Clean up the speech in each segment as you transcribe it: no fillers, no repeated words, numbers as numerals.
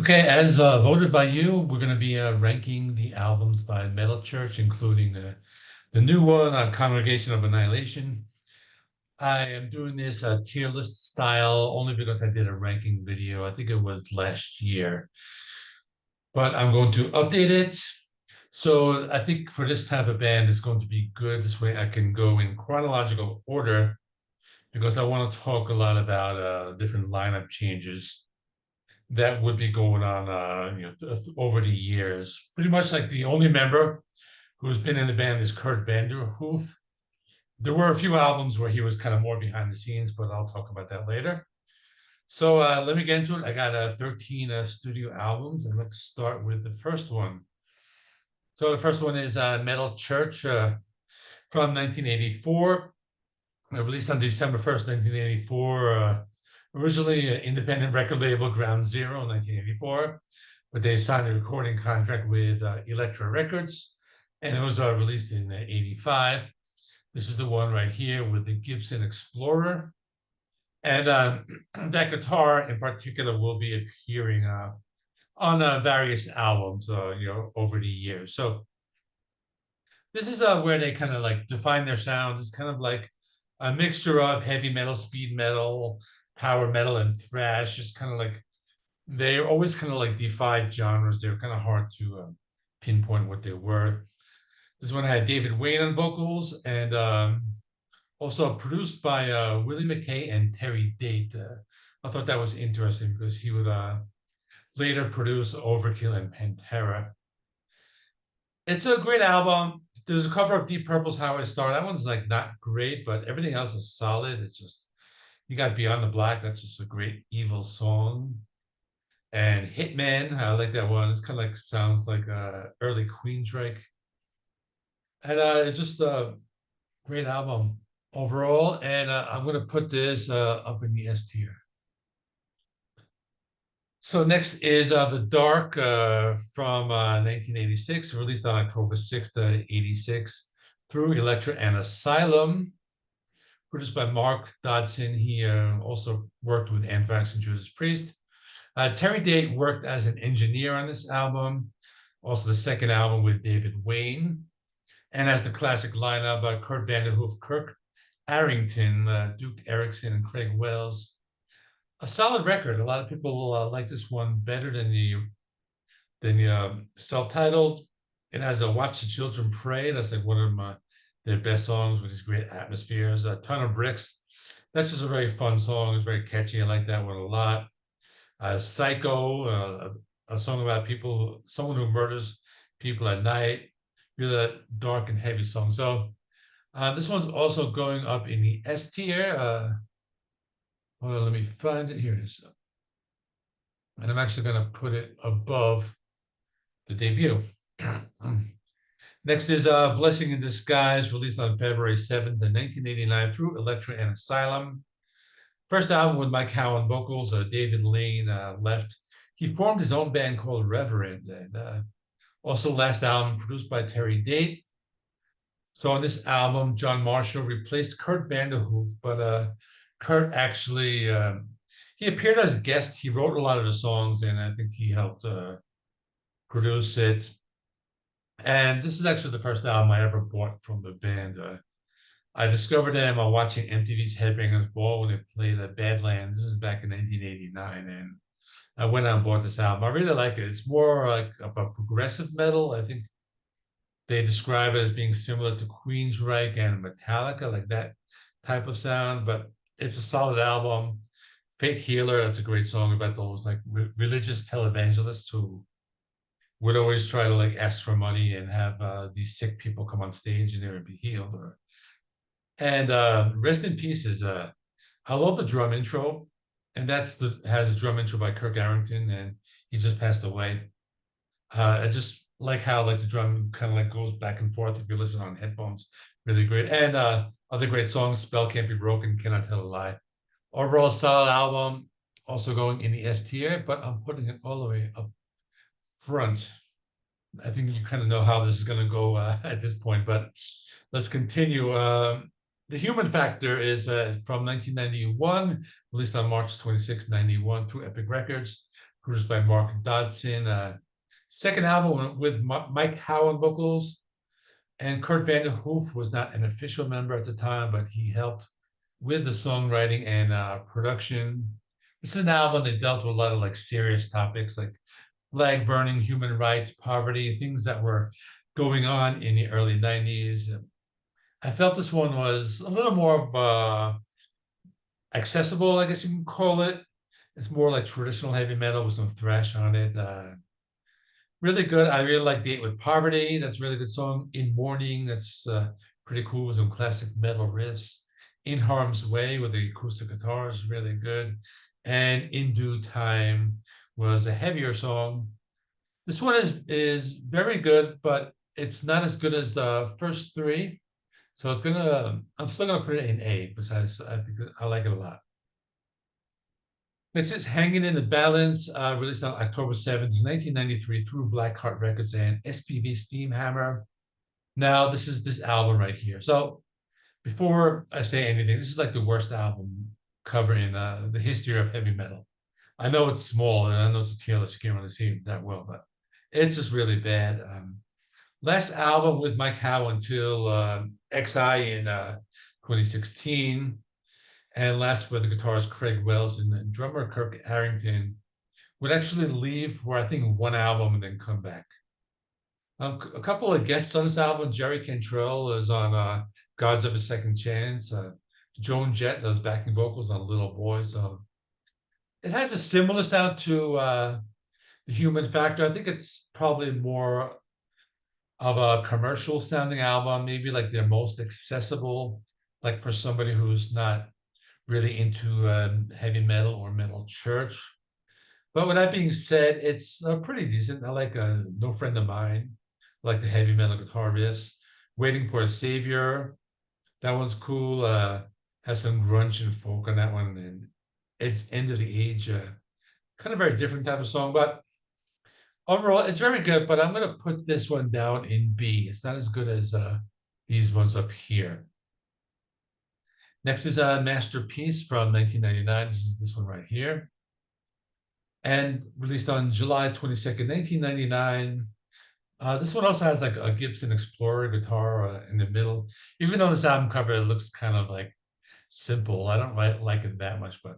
Okay, as voted by you, we're going to be ranking the albums by Metal Church, including the new one, Congregation of Annihilation. I am doing this tier list style only because I did a ranking video. I think it was last year, but I'm going to update it. So I think for this type of band, it's going to be good. This way I can go in chronological order because I want to talk a lot about different lineup changes that would be going on over the years. Pretty much like the only member who's been in the band is Kurt Vanderhoof. There were a few albums where he was kind of more behind the scenes, but I'll talk about that later. So let me get into it. I got 13 studio albums, and let's start with the first one. So the first one is Metal Church from 1984, released on December 1st, 1984. Originally an independent record label, Ground Zero, in 1984, but they signed a recording contract with Elektra Records, and it was released in 85. This is the one right here with the Gibson Explorer. And that guitar in particular will be appearing on various albums, over the years. So this is where they kind of like define their sounds. It's kind of like a mixture of heavy metal, speed metal, power metal, and thrash. It's kind of like they're always kind of like defied genres. They're kind of hard to pinpoint what they were. This one had David Wayne on vocals, and also produced by Willie McKay and Terry Date. I thought that was interesting because he would later produce Overkill and Pantera. It's a great album. There's a cover of Deep Purple's How I Start. That one's like not great, but everything else is solid. It's just, you got Beyond the Black. That's just a great evil song. And Hitman, I like that one. It's kind of like sounds like early Queensryche. And it's just a great album overall. And I'm going to put this up in the S tier. So next is The Dark from 1986, released on October 6th, 86, through Elektra and Asylum, produced by Mark Dodson. He also worked with Anthrax and Judas Priest. Terry Date worked as an engineer on this album, also the second album with David Wayne. And as the classic lineup, Kurt Vanderhoof, Kirk Arrington, Duke Erickson, and Craig Wells. A solid record. A lot of people like this one better than the self-titled. It has a Watch the Children Pray. That's like one of their best songs with these great atmospheres. A Ton of Bricks. That's just a very fun song. It's very catchy. I like that one a lot. Psycho, a song about someone who murders people at night. Really that dark and heavy song. So this one's also going up in the S tier. Well, let me find it. Here it is. And I'm actually going to put it above the debut. Next is Blessing in Disguise, released on February 7th, 1989, through Elektra and Asylum. First album with Mike Howe on vocals. David Lane left. He formed his own band called Reverend. And also last album produced by Terry Date. So on this album, John Marshall replaced Kurt Vanderhoof, but Kurt actually, he appeared as a guest. He wrote a lot of the songs, and I think he helped produce it. And this is actually the first album I ever bought from the band. I discovered them while watching MTV's Headbangers Ball when they played at Badlands. This is back in 1989, and I went out and bought this album. I really like it. It's more like of a progressive metal. I think they describe it as being similar to Queensryche and Metallica, like that type of sound, but it's a solid album. Fake Healer, that's a great song about those like religious televangelists who would always try to like ask for money and have these sick people come on stage and they would be healed. And Rest in Pieces. I love the drum intro, and has a drum intro by Kirk Arrington, and he just passed away. I just like how like the drum kind of like goes back and forth if you listen on headphones. Really great. And other great songs, Spell Can't Be Broken, Cannot Tell a Lie. Overall, solid album, also going in the S tier, but I'm putting it all the way up front. I think you kind of know how this is going to go at this point, but let's continue. The Human Factor is from 1991, released on March 26, 91 through Epic Records, produced by Mark Dodson. Second album with Mike Howe on vocals, and Kurt Van der Hoof was not an official member at the time, but he helped with the songwriting and production. This is an album that dealt with a lot of like serious topics like flag burning, human rights, poverty, things that were going on in the early 90s. I felt this one was a little more of accessible, I guess you can call it. It's more like traditional heavy metal with some thrash on it. Really good. I really like Date with Poverty. That's a really good song. In Mourning, that's pretty cool with some classic metal riffs. In Harm's Way with the acoustic guitar is really good. And In Due Time was a heavier song. This one is very good, but it's not as good as the first three. So I'm still gonna put it in A, besides I think I like it a lot. Next is Hanging in the Balance, released on October 7th, 1993 through Blackheart Records and SPV Steamhammer. Now, this is this album right here. So before I say anything, this is like the worst album cover in the history of heavy metal. I know it's small and I know it's a tier list, you can't really see it that well, but it's just really bad. Last album with Mike Howe until XI in 2016. And last with the guitarist Craig Wells and the drummer Kirk Arrington would actually leave for, I think, one album and then come back. A couple of guests on this album. Jerry Cantrell is on Gods of a Second Chance. Joan Jett does backing vocals on Little Boy. So it has a similar sound to The Human Factor. I think it's probably more of a commercial sounding album, maybe like their most accessible, like for somebody who's not really into heavy metal or metal church. But with that being said, it's pretty decent. I like No Friend of Mine, I like the heavy metal guitar riffs. Waiting for a Savior, that one's cool. Has some grunge and folk on that one. And End of the Age, kind of very different type of song. But overall, it's very good. But I'm going to put this one down in B. It's not as good as these ones up here. Next is a Masterpiece from 1999. This is this one right here. And released on July 22nd, 1999. This one also has like a Gibson Explorer guitar in the middle. Even though this album cover looks kind of like simple, I don't like it that much, but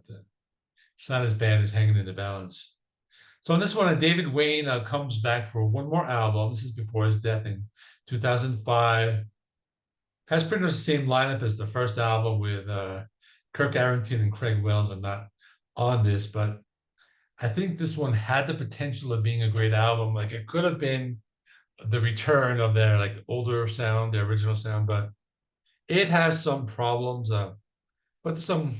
it's not as bad as Hanging in the Balance. So on this one, David Wayne comes back for one more album. This is before his death in 2005. Has pretty much the same lineup as the first album with Kirk Arrington and Craig Wells are not on this, but I think this one had the potential of being a great album. Like it could have been the return of their like older sound, their original sound, but it has some problems, but there's some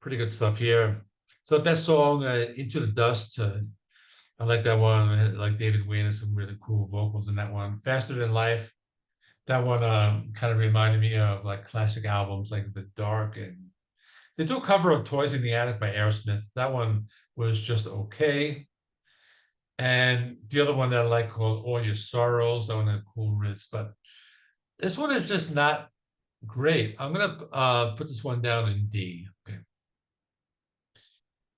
pretty good stuff here. So best song, Into the Dust. I like that one. I like David Wayne has some really cool vocals in that one. Faster Than Life. That one kind of reminded me of like classic albums like The Dark, and they do a cover of Toys in the Attic by Aerosmith. That one was just okay. And the other one that I like called All Your Sorrows, that one had cool riffs, but this one is just not great. I'm gonna put this one down in D. Okay.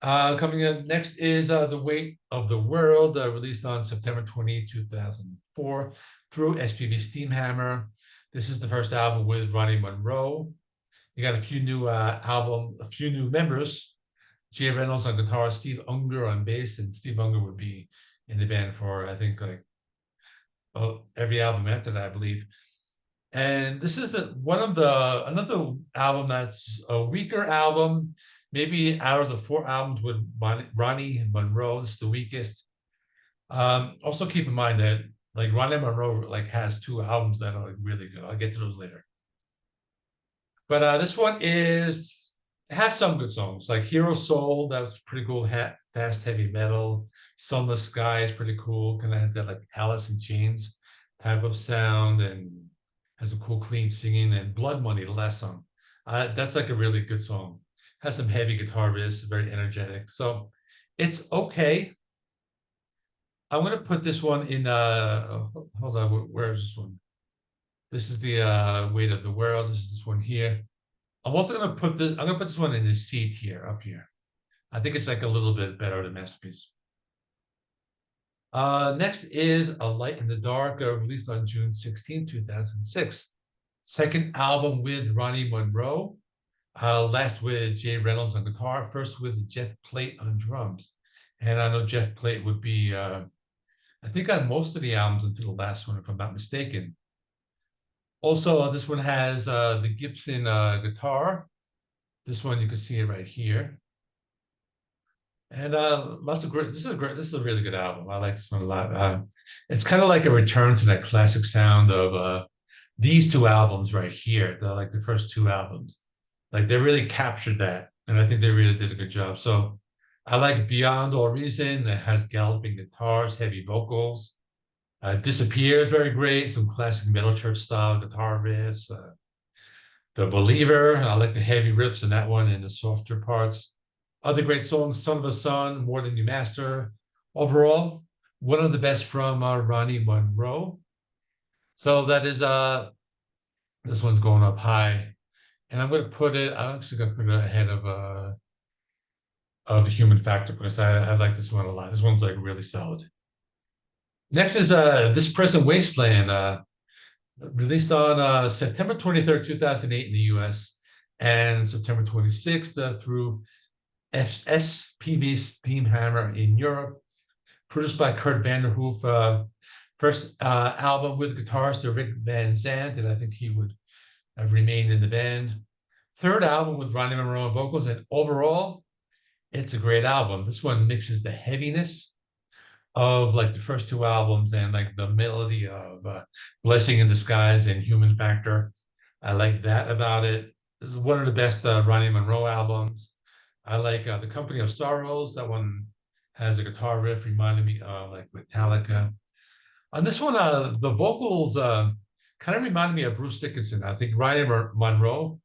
Coming up next is The Weight of the World, released on September 20, 2004 through SPV Steamhammer. This is the first album with Ronnie Monroe. You got a few new members. Jay Reynolds on guitar, Steve Unger on bass, and Steve Unger would be in the band for, I think, like every album after that, I believe. And this is another album that's a weaker album. Maybe out of the 4 albums with Ronnie Monroe, this is the weakest. Also keep in mind that like Ronnie Monroe like has 2 albums that are like really good. I'll get to those later. But this one has some good songs like Hero Soul, that was pretty cool, fast heavy metal. Sunless Sky is pretty cool, kind of has that like Alice in Chains type of sound and has a cool clean singing. And Blood Money, the last song, that's like a really good song. Has some heavy guitar riffs, very energetic. So it's okay. I'm gonna put this one in hold on, where is this one? This is the Weight of the World. This is this one here. I'm gonna put this one in the C tier up here. I think it's like a little bit better than Masterpiece. Next is A Light in the Dark, released on June 16, 2006. Second album with Ronnie Monroe. Last with Jay Reynolds on guitar. First with Jeff Plate on drums. And I know Jeff Plate would be, I think, on most of the albums until the last one, if I'm not mistaken. Also, this one has the Gibson guitar. This one, you can see it right here. And lots of great. This is a really good album. I like this one a lot. It's kind of like a return to that classic sound of these two albums right here. Like the first two albums. Like they really captured that, and I think they really did a good job. So I like Beyond All Reason. That has galloping guitars, heavy vocals. Disappear is very great. Some classic Metal Church style guitar riffs. The Believer. I like the heavy riffs in that one and the softer parts. Other great songs, Son of a Son, More Than You Master. Overall, one of the best from Ronnie Monroe. So that is, this one's going up high. And I'm actually going to put it ahead of the Human Factor because I like this one a lot. This one's like really solid. Next is This Present Wasteland, released on September 23rd, 2008 in the US and September 26th through SPV Steamhammer in Europe, produced by Kurt Vanderhoof. First album with guitarist Rick Van Zandt, and I think he would have remained in the band. Third album with Ronnie Monroe on vocals, and overall, it's a great album. This one mixes the heaviness of like the first two albums and like the melody of Blessing in Disguise and Human Factor. I like that about it. This is one of the best Ronnie Monroe albums. I like The Company of Sorrows. That one has a guitar riff reminding me of like Metallica. On this one, the vocals kind of reminded me of Bruce Dickinson. I think Ronnie Monroe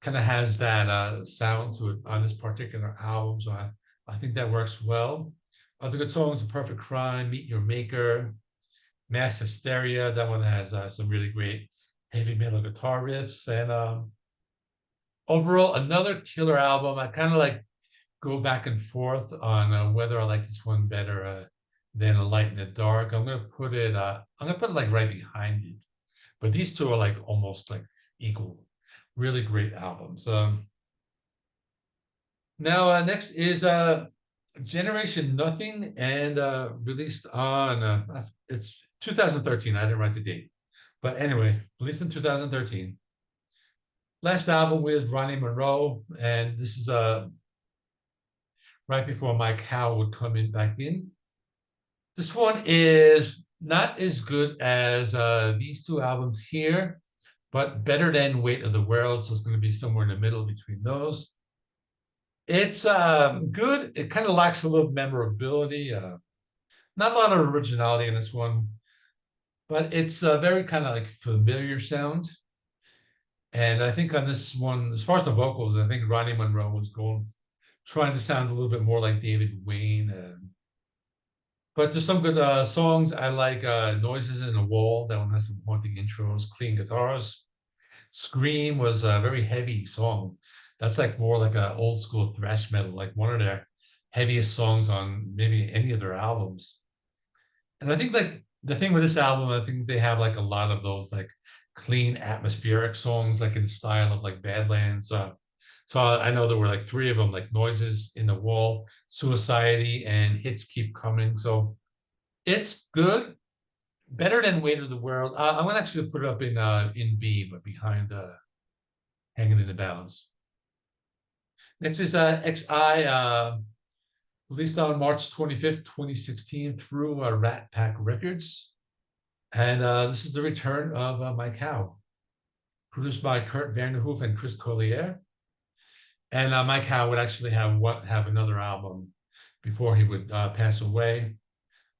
kind of has that sound to it on this particular album. So I think that works well. Other good songs, A Perfect Crime, Meet Your Maker, Mass Hysteria. That one has some really great heavy metal guitar riffs. And overall, another killer album. I kind of like go back and forth on whether I like this one better than A Light in the Dark. I'm gonna put it like right behind it. But these two are like almost like equal. Really great albums. Now next is Generation Nothing, and released on it's 2013. I didn't write the date, but anyway, released in 2013. Last album with Ronnie Monroe, and this is right before Mike Howe would come in back in. This one is not as good as these two albums here, but better than Weight of the World. So it's going to be somewhere in the middle between those. It's good. It kind of lacks a little memorability. Not a lot of originality in this one, but it's a very kind of like familiar sound. And I think on this one, as far as the vocals, I think Ronnie Monroe was trying to sound a little bit more like David Wayne. But there's some good songs. I like Noises in the Wall. That one has some haunting intros, clean guitars. Scream was a very heavy song. That's like more like an old school thrash metal, like one of their heaviest songs on maybe any of their albums. And I think like the thing with this album, I think they have like a lot of those like clean atmospheric songs, like in the style of like Badlands. So I know there were like three of them, like Noises in the Wall, Suicidity, and Hits Keep Coming. So it's good, better than Weight of the World. I'm gonna actually put it up in B, but behind Hanging in the Balance. Next is XI, released on March 25th, 2016 through Rat Pack Records. And this is the return of Mike Howe, produced by Kurt Vanderhoof and Chris Collier. And Mike Howe would actually have another album before he would pass away.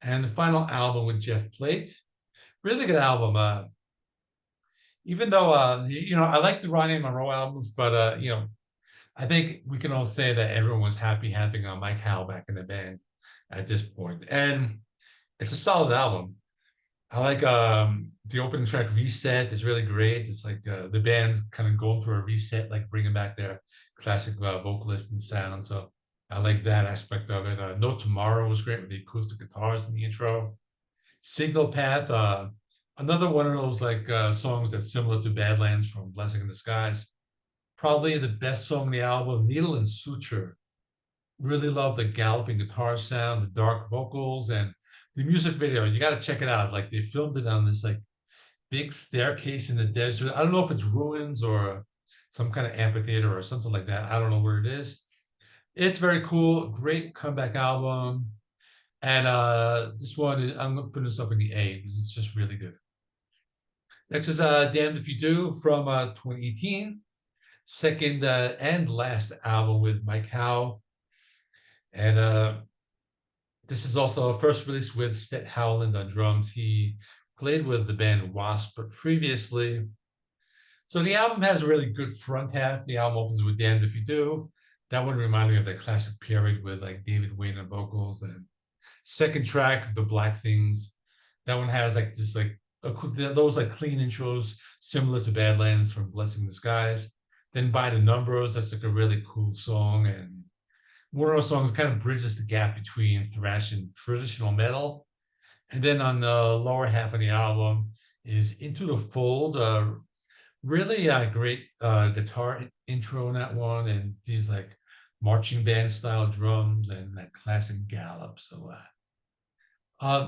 And the final album with Jeff Plate. Really good album. Even though, I like the Ronnie Monroe albums, but, I think we can all say that everyone was happy having Mike Howe back in the band at this point. And it's a solid album. I like the opening track, Reset, is really great. It's like the band kind of going through a reset, like bringing back their classic vocalist and sound. So I like that aspect of it. No Tomorrow was great with the acoustic guitars in the intro. Signal Path, another one of those like songs that's similar to Badlands from Blessing in Disguise. Probably the best song on the album, Needle and Suture. Really love the galloping guitar sound, the dark vocals, and the music video. You got to check it out. Like they filmed it on this like big staircase in the desert. I don't know if it's ruins or some kind of amphitheater or something like that. I don't know where it is. It's very cool. Great comeback album. And this one, I'm gonna put this up in the A because it's just really good. Next is Damned If You Do from 2018. Second and last album with Mike Howe. And this is also a first release with Stet Howland on drums. He played with the band Wasp, but previously. So the album has a really good front half. The album opens with Damned If You Do. That one reminded me of that classic period with like David Wayne on vocals. And second track, The Black Things. That one has like this like those like clean intros similar to Badlands from Blessing in Disguise. Then By the Numbers, that's like a really cool song. And one of those songs kind of bridges the gap between thrash and traditional metal. And then on the lower half of the album is Into the Fold. Really great guitar intro in that one, and these like marching band style drums and that classic gallop. So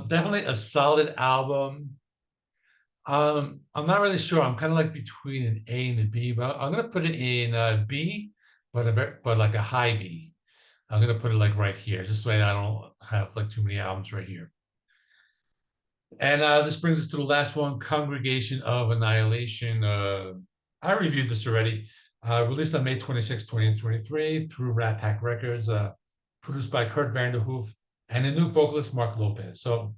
definitely a solid album. I'm not really sure. I'm kind of like between an A and a B, but I'm gonna put it in B, but like a high B. I'm gonna put it like right here, just so I don't have like too many albums right here. And this brings us to the last one, Congregation of Annihilation. I reviewed this already. Released on May 26, 2023 through Rat Pack Records, produced by Kurt Vanderhoof and a new vocalist, Mark Lopez. So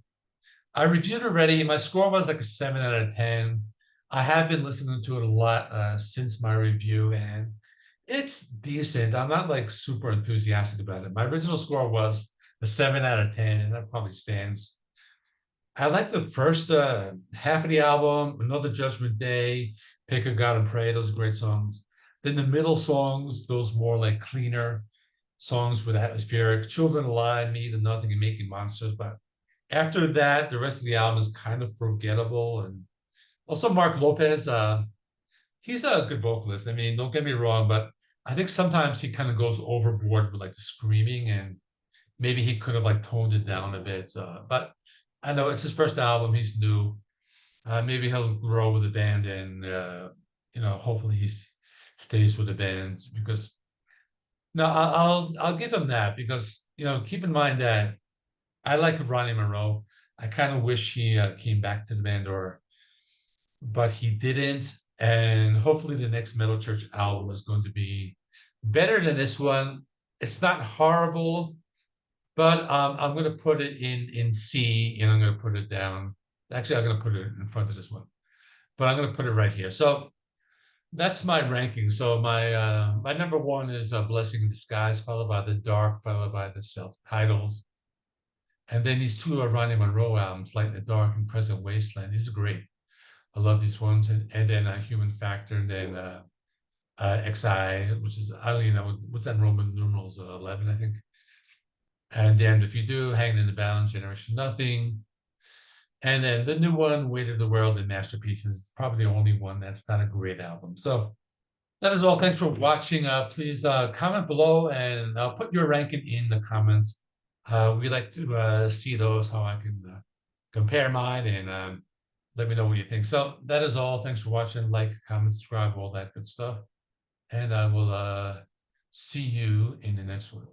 I reviewed it already. My score was like a 7 out of 10. I have been listening to it a lot since my review, and it's decent. I'm not like super enthusiastic about it. My original score was a 7 out of 10, and that probably stands. I like the first half of the album, Another Judgment Day, Pick a God and Pray. Those are great songs. Then the middle songs, those more like cleaner songs with atmospheric. Children Alive, Me, The Nothing, and Making Monsters. But after that, the rest of the album is kind of forgettable. And also Mark Lopez, he's a good vocalist. I mean, don't get me wrong, but I think sometimes he kind of goes overboard with like the screaming, and maybe he could have like toned it down a bit. But I know it's his first album. He's new. Maybe he'll grow with the band, and hopefully he stays with the band. Because no, I'll give him that, because keep in mind that I like Ronnie Monroe. I kind of wish he came back to the band, but he didn't. And hopefully the next Metal Church album is going to be better than this one. It's not horrible, but I'm going to put it in C, and I'm going to put it down. Actually, I'm going to put it in front of this one, but I'm going to put it right here. So that's my ranking. So my number one is Blessing in Disguise, followed by The Dark, followed by the self-titled. And then these two Ronnie Monroe albums, Light in the Dark and Present Wasteland. These are great. I love these ones. And then Human Factor, and then XI, which is, I don't even know, what's that in Roman numerals, 11, I think. And then If You Do, Hanging in the Balance, Generation Nothing. And then the new one, Weight of the World and Masterpieces, probably the only one that's not a great album. So that is all. Thanks for watching. Please comment below, and put your ranking in the comments. We like to see those, how I can compare mine, and let me know what you think. So that is all. Thanks for watching. Like, comment, subscribe, all that good stuff. And I will see you in the next one.